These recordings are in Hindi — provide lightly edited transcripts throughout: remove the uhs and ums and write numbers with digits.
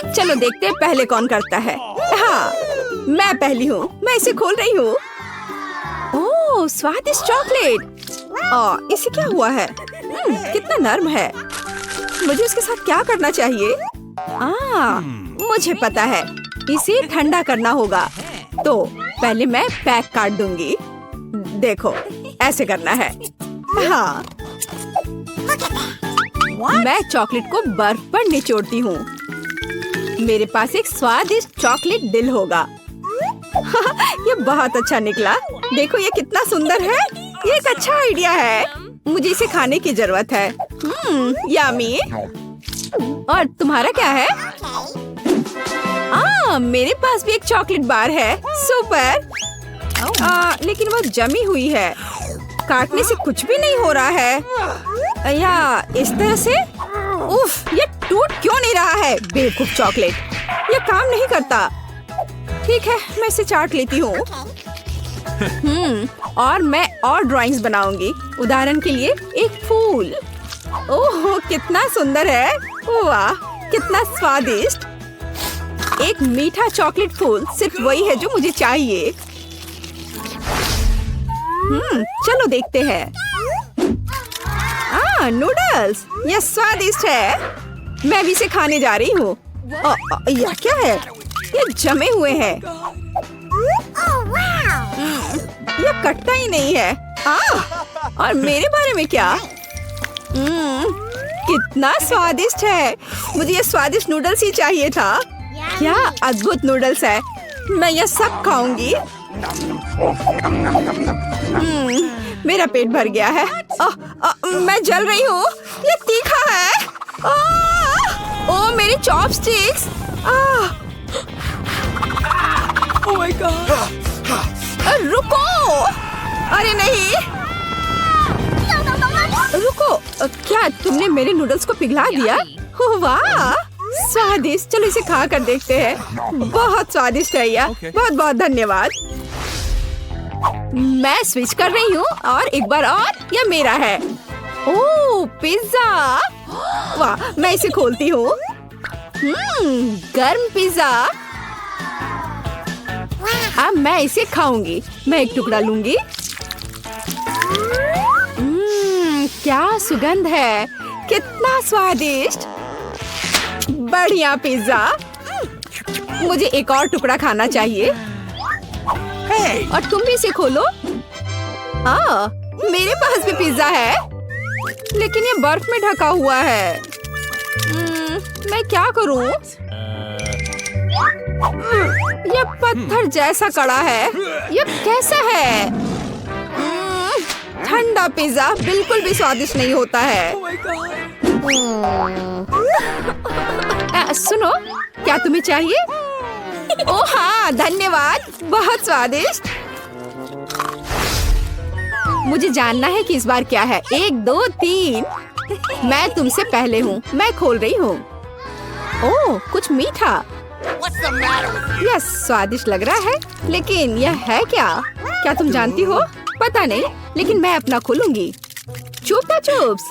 चलो देखते हैं पहले कौन करता है। हाँ, मैं पहली हूँ। मैं इसे खोल रही हूँ। ओह, स्वादिष्ट चॉकलेट। इसे क्या हुआ है? कितना नर्म है। मुझे इसके साथ क्या करना चाहिए? मुझे पता है। इसे ठंडा करना होगा। तो पहले मैं पैक काट दूंगी। देखो, ऐसे करना है। हाँ, मैं चॉकलेट को बर्फ पर निचोड़ती हूँ। मेरे पास एक स्वादिष्ट चॉकलेट दिल होगा। ये बहुत अच्छा निकला। देखो ये कितना सुंदर है। ये एक अच्छा आइडिया है। मुझे इसे खाने की जरूरत है। यम्मी। और तुम्हारा क्या है? मेरे पास भी एक चॉकलेट बार है। सुपर। लेकिन वो जमी हुई है। काटने से कुछ भी नहीं हो रहा है। या इस तरह से? उफ, ये टूट क्यों नहीं रहा है? बेवकूफ चॉकलेट, ये काम नहीं करता। ठीक है, मैं इसे चाट लेती हूँ। और मैं और ड्राइंग्स बनाऊंगी। उदाहरण के लिए एक फूल। ओह, कितना सुंदर है। वाह, कितना स्वादिष्ट। एक मीठा चॉकलेट फूल सिर्फ वही है जो मुझे चाहिए। चलो देखते हैं। नूडल्स, यह स्वादिष्ट है। मैं भी इसे खाने जा रही हूँ। यह क्या है? ये जमे हुए हैं। यह कटता ही नहीं है। और मेरे बारे में क्या? कितना स्वादिष्ट है। मुझे ये स्वादिष्ट नूडल्स ही चाहिए था। क्या अद्भुत नूडल्स है। मैं यह सब खाऊंगी। मेरा पेट भर गया है। मैं जल रही हूँ। ये तीखा है। ओह, मेरी चॉपस्टिक्स। Oh my God. रुको। अरे नहीं, रुको। क्या तुमने मेरे नूडल्स को पिघला दिया? वाह, स्वादिष्ट। चलो इसे खा कर देखते हैं। बहुत स्वादिष्ट है यह। बहुत बहुत धन्यवाद। मैं स्विच कर रही हूँ और एक बार और यह मेरा है। ओह, पिज्जा। वाह, मैं इसे खोलती हूँ। गर्म पिज्जा। अब मैं इसे खाऊंगी। मैं एक टुकड़ा लूंगी। क्या सुगंध है। कितना स्वादिष्ट। बढ़िया पिज्जा। मुझे एक और टुकड़ा खाना चाहिए। और तुम भी इसे खोलो। मेरे पास भी पिज्जा है, लेकिन ये बर्फ में ढका हुआ है। मैं क्या करूं? ये पत्थर जैसा कड़ा है। ये कैसा है? ठंडा पिज्जा बिल्कुल भी स्वादिष्ट नहीं होता है। सुनो, क्या तुम्हें चाहिए? ओह हाँ, धन्यवाद। बहुत स्वादिष्ट। मुझे जानना है कि इस बार क्या है। 1 2 3। मैं तुमसे पहले हूँ। मैं खोल रही हूँ। ओह, कुछ मीठा। यह स्वादिष्ट लग रहा है, लेकिन यह है क्या? क्या तुम जानती हो? पता नहीं, लेकिन मैं अपना खोलूंगी। चुपा चुप्स।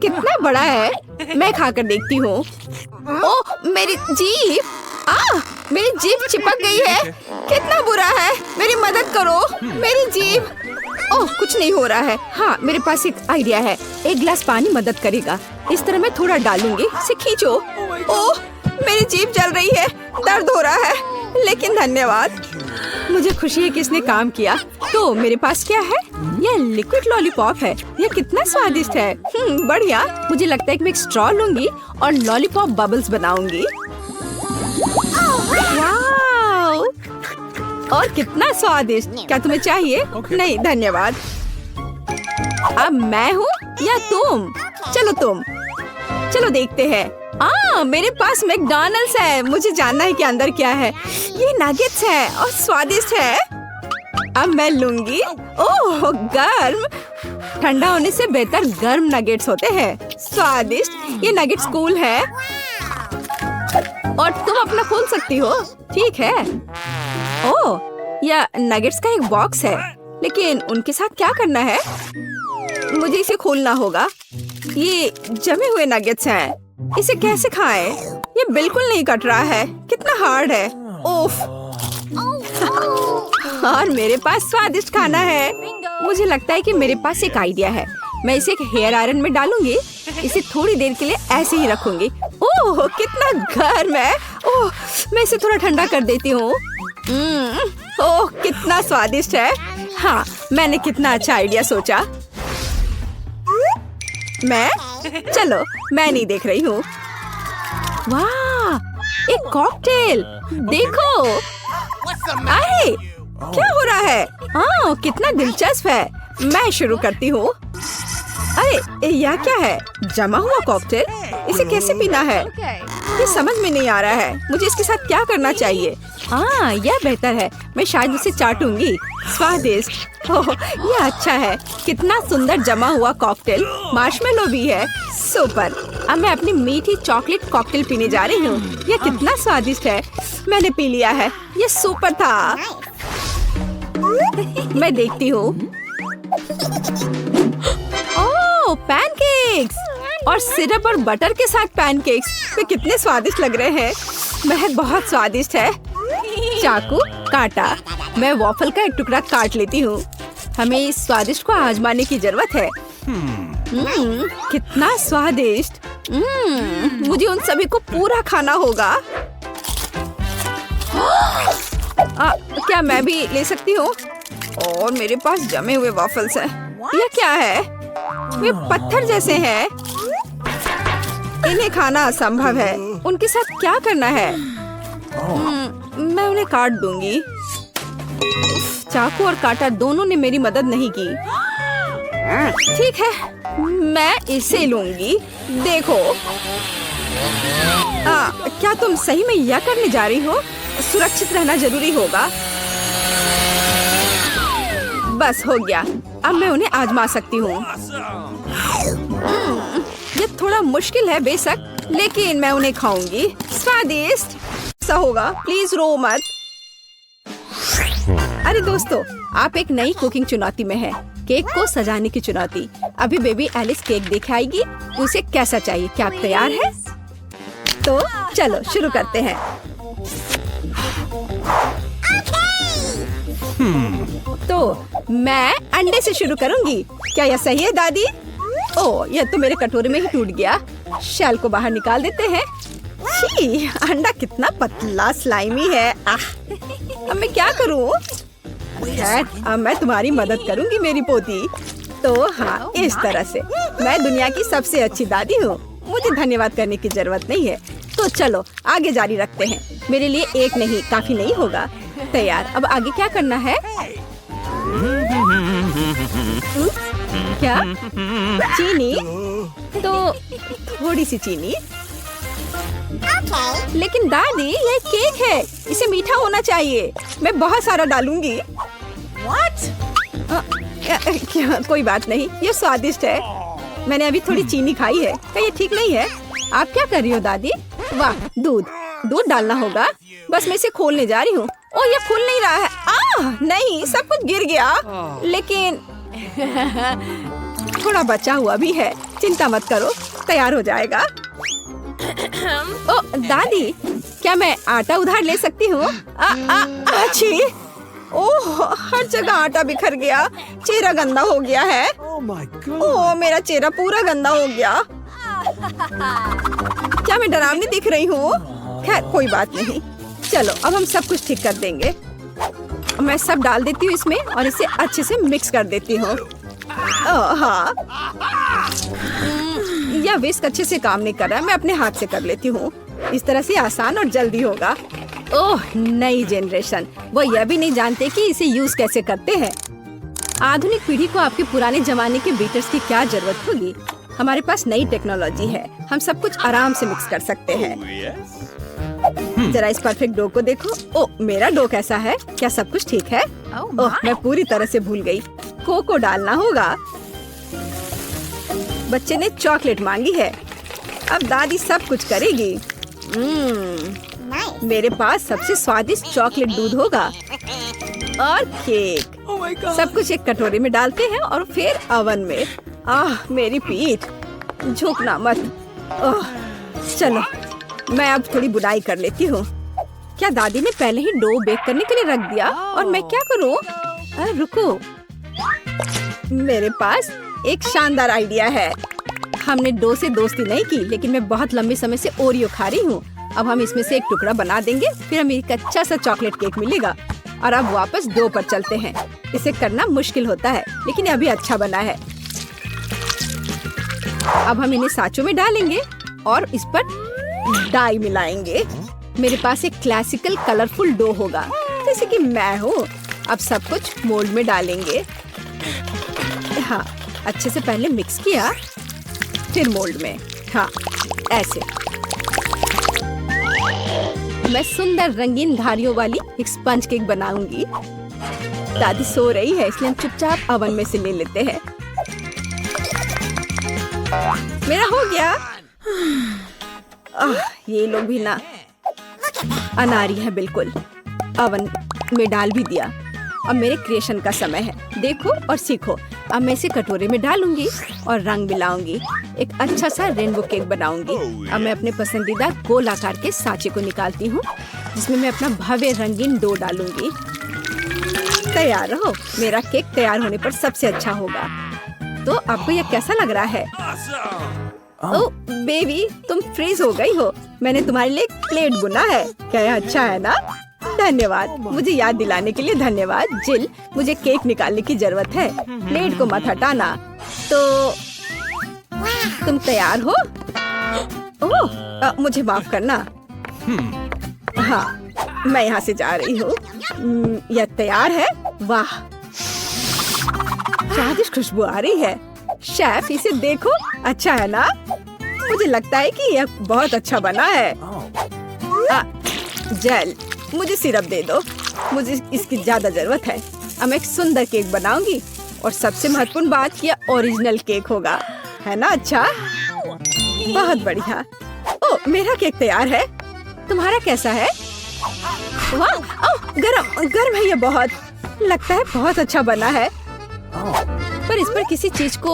कितना बड़ा है। मैं खाकर देखती हूँ। ओह, मेरी जीभ। मेरी जीभ चिपक गई है। कितना बुरा है। मेरी मदद करो। मेरी जीभ। ओह, कुछ नहीं हो रहा है। हाँ, मेरे पास एक आइडिया है। एक गिलास पानी मदद करेगा। इस तरह मैं थोड़ा डालूंगी। इसे खींचो। ओह, मेरी जीभ जल रही है। दर्द हो रहा है, लेकिन धन्यवाद। मुझे खुशी है कि इसने काम किया। तो मेरे पास क्या है? यह लिक्विड लॉलीपॉप है। यह कितना स्वादिष्ट है। बढ़िया। मुझे लगता है कि मैं एक स्ट्रॉ लूंगी और लॉलीपॉप बबल्स बनाऊंगी। वाव! और कितना स्वादिष्ट। क्या तुम्हें चाहिए? नहीं धन्यवाद। अब मैं हूँ या तुम? चलो तुम। चलो देखते हैं। मेरे पास मैकडॉनल्ड्स है। मुझे जानना है कि अंदर क्या है। ये नगेट्स है और स्वादिष्ट है। अब मैं लूंगी। ओह, गर्म। ठंडा होने से बेहतर गर्म नगेट्स होते हैं। स्वादिष्ट। ये नगेट्स कूल है और तुम अपना खोल सकती हो। ठीक है। ओह, यह नगेट्स का एक बॉक्स है, लेकिन उनके साथ क्या करना है? मुझे इसे खोलना होगा। ये जमे हुए नगेट्स हैं। इसे कैसे खाएं? ये बिल्कुल नहीं कट रहा है। कितना हार्ड है। ओफ। और मेरे पास स्वादिष्ट खाना है। मुझे लगता है कि मेरे पास एक आइडिया है। मैं इसे एक हेयर आयरन में डालूंगी। इसे थोड़ी देर के लिए ऐसे ही रखूंगी। ओह कितना गर्म है। ओह मैं इसे थोड़ा ठंडा कर देती हूँ। ओह कितना स्वादिष्ट है। हाँ मैंने कितना अच्छा आइडिया सोचा। चलो मैं नहीं देख रही हूँ। वाह एक कॉकटेल देखो। अरे क्या हो रहा है? हाँ कितना दिलचस्प है। मैं शुरू करती हूँ। अरे यह क्या है? जमा हुआ कॉकटेल। इसे कैसे पीना है? ये समझ में नहीं आ रहा है। मुझे इसके साथ क्या करना चाहिए? हाँ यह बेहतर है। मैं शायद इसे चाटूंगी। स्वादिष्ट। ओह यह अच्छा है। कितना सुंदर जमा हुआ कॉकटेल। मार्शमेलो भी है। सुपर। अब मैं अपनी मीठी चॉकलेट कॉकटेल पीने जा रही हूँ। यह कितना स्वादिष्ट है। मैंने पी लिया है। यह सुपर था। मैं देखती हूँ। ओह पैनकेक्स और सिरप और बटर के साथ पैनकेक्स। वे कितने स्वादिष्ट लग रहे हैं। महक बहुत स्वादिष्ट है। चाकू काटा। मैं वॉफल का एक टुकड़ा काट लेती हूँ। हमें इस स्वादिष्ट को आजमाने की जरूरत है। कितना स्वादिष्ट। मुझे उन सभी को पूरा खाना होगा। क्या मैं भी ले सकती हूँ? और मेरे पास जमे हुए वॉफल्स हैं। यह क्या है? वे पत्थर जैसे हैं। इन्हें खाना असंभव है। उनके साथ क्या करना है? मैं उन्हें काट दूंगी। चाकू और काटा दोनों ने मेरी मदद नहीं की। ठीक है मैं इसे लूंगी। देखो क्या तुम सही में यह करने जा रही हो? सुरक्षित रहना जरूरी होगा। बस हो गया। अब मैं उन्हें आजमा सकती हूँ। ये थोड़ा मुश्किल है बेशक, लेकिन मैं उन्हें खाऊंगी। स्वादिष्ट सा होगा। प्लीज रो मत। अरे दोस्तों आप एक नई कुकिंग चुनौती में हैं। केक को सजाने की चुनौती। अभी बेबी एलिस केक देख आएगी। उसे कैसा चाहिए? क्या आप तैयार हैं? तो चलो शुरू करते हैं। तो मैं अंडे से शुरू करूंगी। क्या यह सही है दादी? ओह यह तो मेरे कटोरे में ही टूट गया। शेल को बाहर निकाल देते हैं। छी, अंडा कितना पतला स्लाइमी है। अब मैं क्या करूं? अब मैं तुम्हारी मदद करूंगी मेरी पोती। तो हाँ इस तरह से। मैं दुनिया की सबसे अच्छी दादी हूँ। मुझे धन्यवाद करने की जरूरत नहीं है। तो चलो आगे जारी रखते हैं। मेरे लिए एक नहीं काफी नहीं होगा। तैयार। अब आगे क्या करना है? क्या? चीनी? तो थोड़ी सी चीनी। लेकिन दादी ये केक है। इसे मीठा होना चाहिए। मैं बहुत सारा डालूंगी। क्या? कोई बात नहीं। ये स्वादिष्ट है। मैंने अभी थोड़ी चीनी खाई है। क्या ये ठीक नहीं है? आप क्या कर रही हो दादी? वाह दूध डालना होगा। बस मैं इसे खोलने जा रही हूँ। ओह ये खुल नहीं रहा है। नहीं सब कुछ गिर गया। लेकिन थोड़ा बचा हुआ भी है। चिंता मत करो तैयार हो जाएगा। ओह दादी क्या मैं आटा उधार ले सकती हूँ? अच्छी। ओह हर जगह आटा बिखर गया। चेहरा गंदा हो गया है। ओह मेरा चेहरा पूरा गंदा हो गया। क्या मैं डरावनी दिख रही हूँ? खैर कोई बात नहीं। चलो अब हम सब कुछ ठीक कर देंगे। मैं सब डाल देती हूँ इसमें और इसे अच्छे से मिक्स कर देती हूँ। हाँ यह विस्क अच्छे से काम नहीं कर रहा है। मैं अपने हाथ से कर लेती हूँ। इस तरह से आसान और जल्दी होगा। ओह नई जनरेशन। वो यह भी नहीं जानते कि इसे यूज कैसे करते हैं। आधुनिक पीढ़ी को आपके पुराने जमाने के बीटर्स की क्या जरूरत होगी? हमारे पास नई टेक्नोलॉजी है। हम सब कुछ आराम से मिक्स कर सकते हैं। जरा इस परफेक्ट डो को देखो। ओह मेरा डो कैसा है? क्या सब कुछ ठीक है? ओह मैं पूरी तरह से भूल गई। कोको डालना होगा। बच्चे ने चॉकलेट मांगी है। अब दादी सब कुछ करेगी। मेरे पास सबसे स्वादिष्ट चॉकलेट दूध होगा। और केक। सब कुछ एक कटोरे में डालते हैं और फिर ओवन में। मेरी पीठ। झुकना मत। चलो मैं अब थोड़ी बुनाई कर लेती हूँ। क्या दादी ने पहले ही डो बेक करने के लिए रख दिया और मैं क्या करूँ? अरे रुको, मेरे पास एक शानदार आइडिया है। हमने डो से दोस्ती नहीं की, लेकिन मैं बहुत लंबे समय से ओरियो खा रही हूँ। अब हम इसमें से एक टुकड़ा बना देंगे, फिर हमें एक अच्छा सा चॉकलेट केक मिलेगा। और अब वापस डो पर चलते हैं। इसे करना मुश्किल होता है, लेकिन ये अभी अच्छा बना है। अब हम इन्हें सांचों में डालेंगे और इस पर डाई मिलाएंगे। मेरे पास एक क्लासिकल कलरफुल डो होगा, जैसे कि मैं हूँ। अब सब कुछ मोल्ड में डालेंगे। हाँ, अच्छे से पहले मिक्स किया, फिर मोल्ड में। हाँ, ऐसे। मैं सुंदर रंगीन धारियों वाली एक स्पंज केक बनाऊंगी। दादी सो रही है, इसलिए हम चुपचाप ओवन में से ले लेते हैं। मेरा हो गया। ये लोग भी ना अनारी है बिल्कुल। ओवन में डाल भी दिया। अब मेरे क्रिएशन का समय है। देखो और सीखो। अब मैं इसे कटोरे में डालूंगी और रंग मिलाऊंगी। एक अच्छा सा रेनबो केक बनाऊंगी। अब मैं अपने पसंदीदा गोल आकार के सांचे को निकालती हूँ, जिसमें मैं अपना भव्य रंगीन डो डालूंगी। तैयार रहो, मेरा केक तैयार होने पर सबसे अच्छा होगा। तो आपको यह कैसा लग रहा है? ओह बेबी, तुम फ्रीज हो गई हो। मैंने तुम्हारे लिए एक प्लेट बुना है। क्या यह अच्छा है ना? धन्यवाद, मुझे याद दिलाने के लिए धन्यवाद। जिल, मुझे केक निकालने की जरूरत है। प्लेट को मत हटाना। तो तुम तैयार हो? ओह, मुझे माफ करना। हाँ, मैं यहाँ से जा रही हूँ। यह तैयार है। वाह, स्वादिष्ट खुशबू आ रही है। शेफ, इसे देखो, अच्छा है ना? मुझे लगता है कि यह बहुत अच्छा बना है। जेल, मुझे सिरप दे दो, मुझे इसकी ज्यादा जरूरत है। अब मैं एक सुंदर केक बनाऊंगी और सबसे महत्वपूर्ण बात, यह ओरिजिनल केक होगा, है ना? अच्छा, बहुत बढ़िया। ओह, मेरा केक तैयार है। तुम्हारा कैसा है? वाह, ओह, गरम है ये बहुत। लगता है बहुत अच्छा बना है। पर इस पर किसी चीज को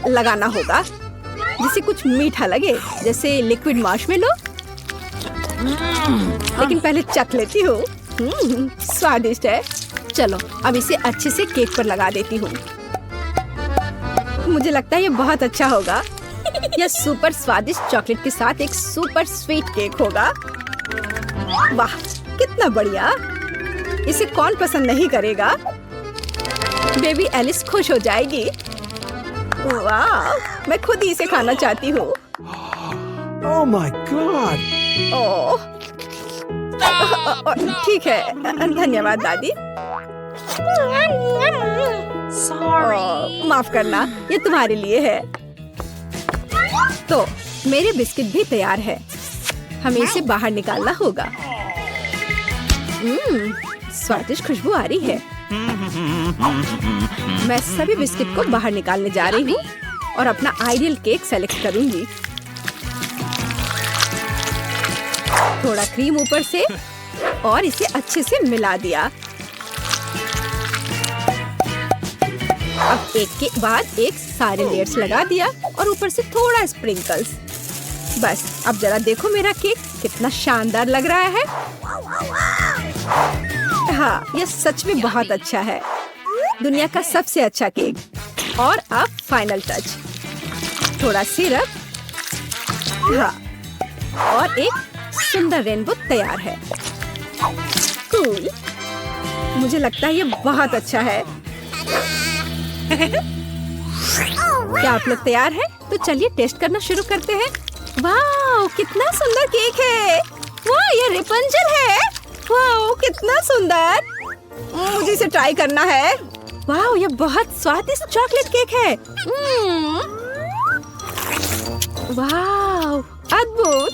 लगाना होगा जिससे कुछ मीठा लगे, जैसे लिक्विड मार्शमेलो। लेकिन पहले चख लेती हूँ। स्वादिष्ट है। चलो अब इसे अच्छे से केक पर लगा देती हूँ। मुझे लगता है ये बहुत अच्छा होगा। यह सुपर स्वादिष्ट चॉकलेट के साथ एक सुपर स्वीट केक होगा। वाह, कितना बढ़िया। इसे कौन पसंद नहीं करेगा? बेबी एलिस खुश हो जाएगी। वाह, मैं खुद ही इसे खाना चाहती हूँ। Oh my God! ओह, ठीक है, धन्यवाद दादी। माफ करना, ये तुम्हारे लिए है। तो मेरे बिस्किट भी तैयार है। हमें इसे बाहर निकालना होगा। स्वादिष्ट खुशबू आ रही है। मैं सभी बिस्किट को बाहर निकालने जा रही हूँ और अपना आइडियल केक सेलेक्ट करूंगी। थोड़ा क्रीम ऊपर से और इसे अच्छे से मिला दिया। अब एक के बाद एक सारे लेयर्स लगा दिया और ऊपर से थोड़ा स्प्रिंकल्स। बस, अब जरा देखो मेरा केक कितना शानदार लग रहा है। हाँ, यह सच में बहुत अच्छा है। दुनिया का सबसे अच्छा केक। और अब फाइनल टच, थोड़ा सिरप। हाँ, और एक सुंदर रेनबो तैयार है। कूल, मुझे लगता है ये बहुत अच्छा है। क्या आप लोग तैयार हैं? तो चलिए टेस्ट करना शुरू करते हैं। वाह, कितना सुंदर केक है। वाह, ये रेपंजल है। वाह, कितना सुंदर। मुझे इसे ट्राई करना है। वाह, ये बहुत स्वादिष्ट चॉकलेट केक है। वाह, अद्भुत।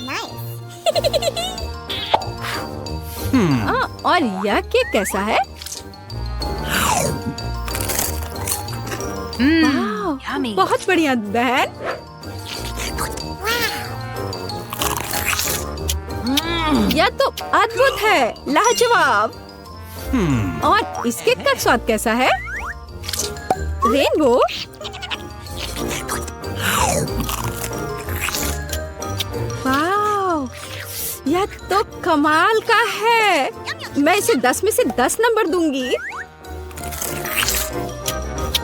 और यह केक कैसा है? बहुत बढ़िया बहन। यह तो अद्भुत है, लाजवाब। और इस केक का स्वाद कैसा है? रेनबो। वाह, यह तो कमाल का है। मैं इसे 10 में से 10 नंबर दूंगी।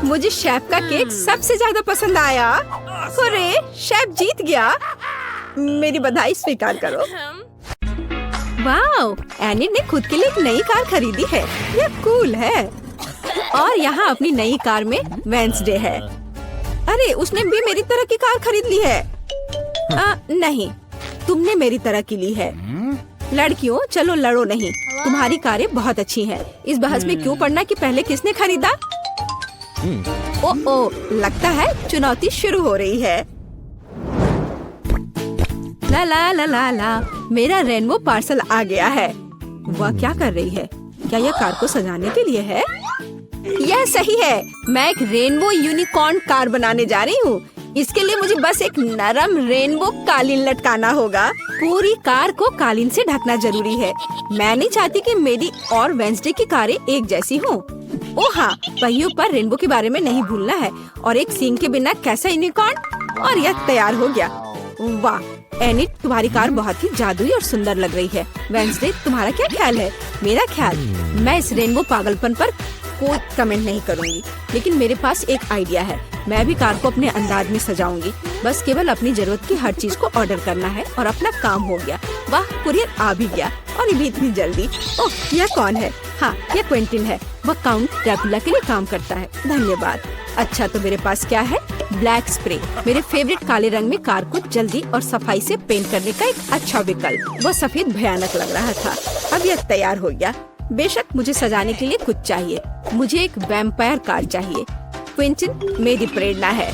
मुझे शेफ का केक सबसे ज्यादा पसंद आया। अरे शेफ जीत गया। मेरी बधाई स्वीकार करो। वाओ, एनी ने खुद के लिए एक नई कार खरीदी है। यह कूल है। और यहाँ अपनी नई कार में वेंसडे है। अरे उसने भी मेरी तरह की कार खरीद ली है। नहीं, तुमने मेरी तरह की ली है। लड़कियों चलो लड़ो नहीं, तुम्हारी कारें बहुत अच्छी हैं। इस बहस में क्यों पड़ना कि पहले किसने खरीदा। ओ, लगता है चुनौती शुरू हो रही है। ला ला ला ला ला, मेरा रेनबो पार्सल आ गया है। वह क्या कर रही है? क्या यह कार को सजाने के लिए है? यह सही है। मैं एक रेनबो यूनिकॉर्न कार बनाने जा रही हूँ। इसके लिए मुझे बस एक नरम रेनबो कालीन लटकाना होगा। पूरी कार को कालीन से ढकना जरूरी है। मैं नहीं चाहती कि मेरी और वेंसडे की कारें एक जैसी हों। ओ हाँ, पहियों पर रेनबो के बारे में नहीं भूलना है। और एक सींग के बिना कैसा यूनिकॉर्न। और यह तैयार हो गया। वाह एनिट, तुम्हारी कार बहुत ही जादुई और सुंदर लग रही है। वेंसडे, तुम्हारा क्या ख्याल है? मेरा ख्याल, मैं इस रेनबो पागलपन पर कोई कमेंट नहीं करूंगी, लेकिन मेरे पास एक आइडिया है। मैं भी कार को अपने अंदाज में सजाऊंगी। बस केवल अपनी जरूरत की हर चीज को ऑर्डर करना है और अपना काम हो गया। वाह, कुरियर आ भी गया और ये भी इतनी जल्दी। ओह, यह कौन है? हाँ, यह क्विंटिन है। वह काउंट ड्रैकुला के लिए काम करता है। धन्यवाद। अच्छा, तो मेरे पास क्या है? ब्लैक स्प्रे, मेरे फेवरेट काले रंग में कार को जल्दी और सफाई से पेंट करने का एक अच्छा विकल्प। वह सफेद भयानक लग रहा था। अब यह तैयार हो गया। बेशक मुझे सजाने के लिए कुछ चाहिए। मुझे एक वैम्पायर कार चाहिए। क्विंटिन मेरी प्रेरणा है।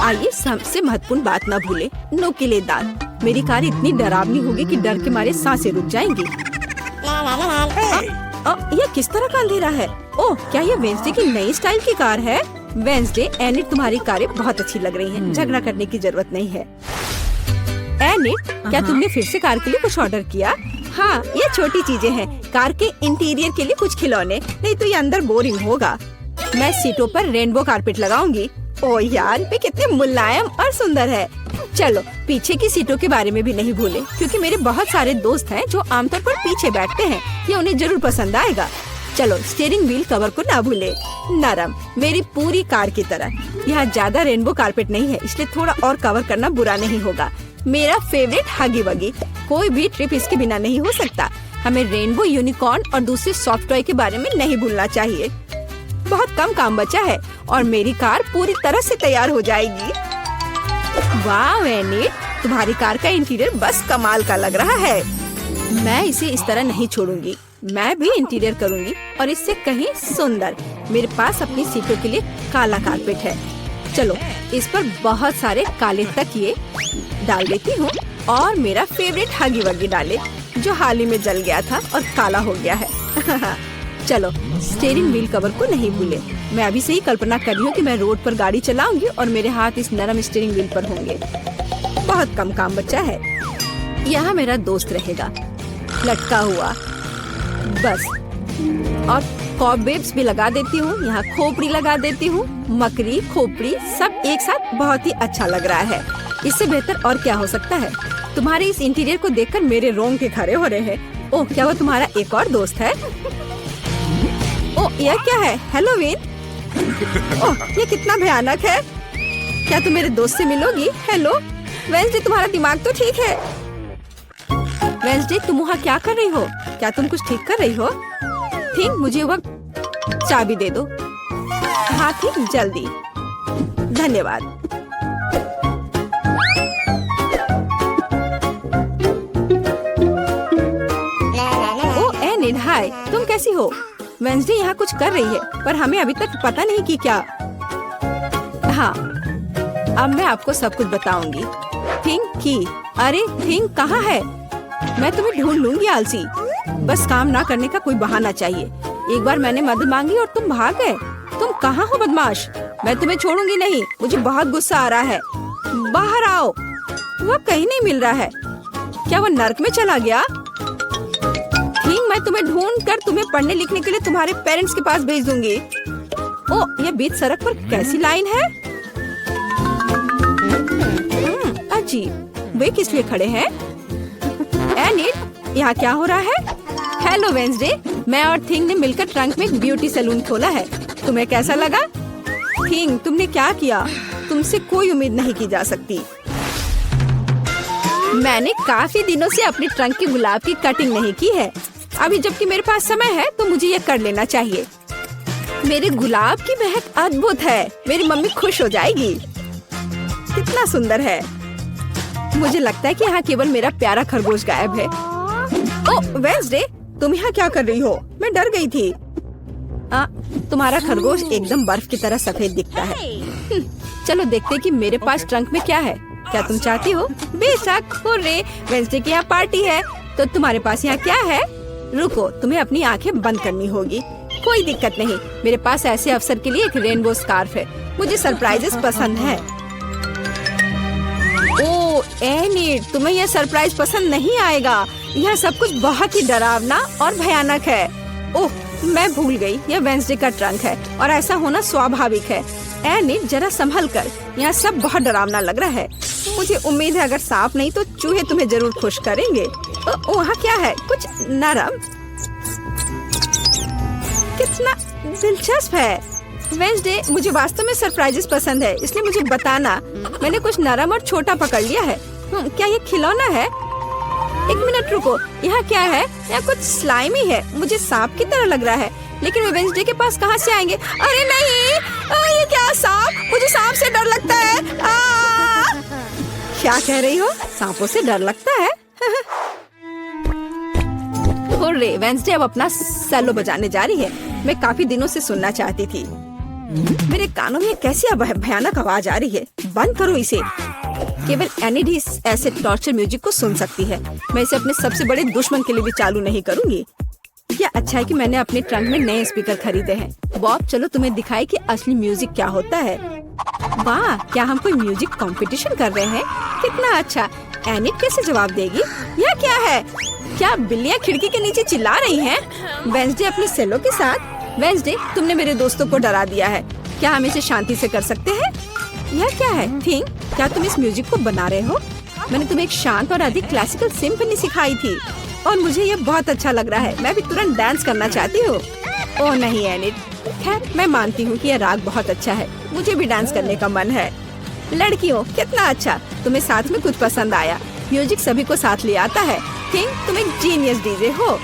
आइए सबसे महत्वपूर्ण बात न भूले, नुकीले दांत। मेरी कार इतनी डरावनी होगी कि डर के मारे सांसें रुक जाएंगी। यह किस तरह का अंधेरा है? ओह, क्या यह वेंसडे की नई स्टाइल की कार है? वेंसडे, एनिट, तुम्हारी कारें बहुत अच्छी लग रही हैं। झगड़ा करने की जरूरत नहीं है। एनिट, क्या तुमने फिर से कार के लिए कुछ ऑर्डर किया? हाँ, ये छोटी चीजें हैं। कार के इंटीरियर के लिए कुछ खिलौने, नहीं तो ये अंदर बोरिंग होगा। मैं सीटों पर रेनबो कारपेट लगाऊंगी। ओह यार, ये कितने मुलायम और सुंदर है। चलो पीछे की सीटों के बारे में भी नहीं भूले, क्योंकि मेरे बहुत सारे दोस्त हैं जो आमतौर पर पीछे बैठते हैं। ये उन्हें जरूर पसंद आएगा। चलो स्टीयरिंग व्हील कवर को ना भूले, नरम, मेरी पूरी कार की तरह। यहाँ ज्यादा रेनबो कारपेट नहीं है, इसलिए थोड़ा और कवर करना बुरा नहीं होगा। मेरा फेवरेट हगी वगी, कोई भी ट्रिप इसके बिना नहीं हो सकता। हमें रेनबो यूनिकॉर्न और दूसरे सॉफ्ट टॉय के बारे में नहीं भूलना चाहिए। बहुत कम काम बचा है और मेरी कार पूरी तरह से तैयार हो जाएगी। वाह एनिट, तुम्हारी कार का इंटीरियर बस कमाल का लग रहा है। मैं इसे इस तरह नहीं छोड़ूंगी। मैं भी इंटीरियर करूंगी और इससे कहीं सुंदर। मेरे पास अपनी सीटों के लिए काला कारपेट है। चलो इस पर बहुत सारे काले तकिए डाल देती हूँ और मेरा फेवरेट हगी वगी डाले, जो हाल ही में जल गया था और काला हो गया है। चलो स्टीयरिंग व्हील कवर को नहीं भूले। मैं अभी से ही कल्पना कर रही हूँ कि मैं रोड पर गाड़ी चलाऊंगी और मेरे हाथ इस नरम स्टीयरिंग व्हील पर होंगे। बहुत कम काम बचा है। यहाँ मेरा दोस्त रहेगा, लटका हुआ बस। और कॉबवेब्स भी लगा देती हूँ। यहाँ खोपड़ी लगा देती हूँ। मकड़ी, खोपड़ी सब एक साथ बहुत ही अच्छा लग रहा है। इससे बेहतर और क्या हो सकता है? तुम्हारे इस इंटीरियर को देखकर मेरे रोंगटे खड़े हो रहे हैं। ओह, क्या वो तुम्हारा एक और दोस्त है? ओह, यह क्या है? हैलोवीन? ओह, ये कितना भयानक है। क्या तुम मेरे दोस्त से मिलोगी? हेलो वेंसडे, तुम्हारा दिमाग तो ठीक है। वेंसडे, तुम वहाँ क्या कर रही हो? क्या तुम कुछ ठीक कर रही हो? ठीक, मुझे वक्त चाबी दे दो। हाँ ठीक, जल्दी। धन्यवाद। ओह एनिट, हाय, तुम कैसी हो? वेंसडे यहाँ कुछ कर रही है, पर हमें अभी तक पता नहीं कि क्या। हाँ, अब मैं आपको सब कुछ बताऊंगी। थिंक की, अरे थिंक कहाँ है? मैं तुम्हें ढूंढ लूंगी आलसी। बस काम ना करने का कोई बहाना चाहिए। एक बार मैंने मदद मांगी और तुम भाग गए। तुम कहाँ हो बदमाश? मैं तुम्हें छोड़ूंगी नहीं। मुझे बहुत गुस्सा आ रहा है। बाहर आओ। वह कहीं नहीं मिल रहा है। क्या वह नर्क में चला गया? ठीक, मैं तुम्हें ढूंढ कर तुम्हें पढ़ने लिखने के लिए तुम्हारे पेरेंट्स के पास भेज दूंगी। ओह, यह बीच सड़क पर कैसी लाइन है? अजीब, वे किस लिए खड़े हैं? एनिट, यहाँ क्या हो रहा है? हेलो वेंसडे, मैं और थिंग ने मिलकर ट्रंक में एक ब्यूटी सैलून खोला है। तुम्हें कैसा लगा? थिंग, तुमने क्या किया? तुमसे कोई उम्मीद नहीं की जा सकती। मैंने काफी दिनों से अपने ट्रंक के गुलाब की कटिंग नहीं की है। अभी जबकि मेरे पास समय है तो मुझे ये कर लेना चाहिए। मेरे गुलाब की महक अद्भुत है। मेरी मम्मी खुश हो जाएगी। कितना सुंदर है। मुझे लगता है कि यहाँ केवल मेरा प्यारा खरगोश गायब है। ओह वेंसडे, तुम यहाँ क्या कर रही हो? मैं डर गई थी। तुम्हारा खरगोश एकदम बर्फ की तरह सफेद दिखता है। चलो देखते कि मेरे पास ट्रंक में क्या है। क्या तुम चाहती हो? बेशक। हुर्रे, वेंसडे की यहाँ पार्टी है। तो तुम्हारे पास यहाँ क्या है? रुको, तुम्हें अपनी आंखें बंद करनी होगी। कोई दिक्कत नहीं, मेरे पास ऐसे अवसर के लिए एक रेनबो स्कार्फ है। मुझे सरप्राइजेस पसंद है। ओह एनिट, तुम्हें यह सरप्राइज पसंद नहीं आएगा। यह सब कुछ बहुत ही डरावना और भयानक है। ओह, मैं भूल गई, यह वेंसडे का ट्रंक है और ऐसा होना स्वाभाविक है। एनिट, जरा संभल कर। यहाँ सब बहुत डरावना लग रहा है। मुझे उम्मीद है अगर सांप नहीं तो चूहे तुम्हें जरूर खुश करेंगे। वहाँ क्या है? कुछ नरम। कितना दिलचस्प है। वेंसडे, मुझे वास्तव में सरप्राइजेस पसंद है, इसलिए मुझे बताना। मैंने कुछ नरम और छोटा पकड़ लिया है। क्या ये खिलौना है? एक मिनट रुको, यहाँ क्या है? यहाँ कुछ स्लाइमी है। मुझे सांप की तरह लग रहा है, लेकिन वे वेंसडे के पास कहाँ से आएंगे? अरे नहीं, ये क्या सांप? मुझे सांप से डर लगता है। क्या कह रही हो? सांपों से डर लगता है? हुर्रे, वेंसडे अब अपना सेलो बजाने जा रही है। मैं काफी दिनों से सुनना चाहती थी। मेरे कानों में कैसी भयानक आवाज आ रही है। बंद करो इसे। केवल एनिट ही ऐसे टॉर्चर म्यूजिक को सुन सकती है। मैं इसे अपने सबसे बड़े दुश्मन के लिए भी चालू नहीं करूंगी। क्या अच्छा है कि मैंने अपने ट्रंक में नए स्पीकर खरीदे हैं। बॉब, चलो तुम्हें दिखाई कि असली म्यूजिक क्या होता है। वाह, क्या हम कोई म्यूजिक कंपटीशन कर रहे हैं? कितना अच्छा। एनिट कैसे जवाब देगी? यह क्या है? क्या बिल्लियाँ खिड़की के नीचे चिल्ला रही हैं? वेंसडे अपने सेलो के साथ। वेंसडे, तुमने मेरे दोस्तों को डरा दिया है। क्या हम इसे शांति से कर सकते हैं? यह क्या है? थिंग, क्या तुम इस म्यूजिक को बना रहे हो? मैंने तुम्हें एक शांत और अधिक क्लासिकल सिम्फनी सिखाई थी और मुझे ये बहुत अच्छा लग रहा है। मैं भी तुरंत डांस करना चाहती हूँ। ओह नहीं एनिट, खैर मैं मानती हूँ कि यह राग बहुत अच्छा है। मुझे भी डांस करने का मन है। लड़कियों, कितना अच्छा, तुम्हें साथ में कुछ पसंद आया। म्यूजिक सभी को साथ ले आता है। थिंग, तुम एक जीनियस डीजे हो।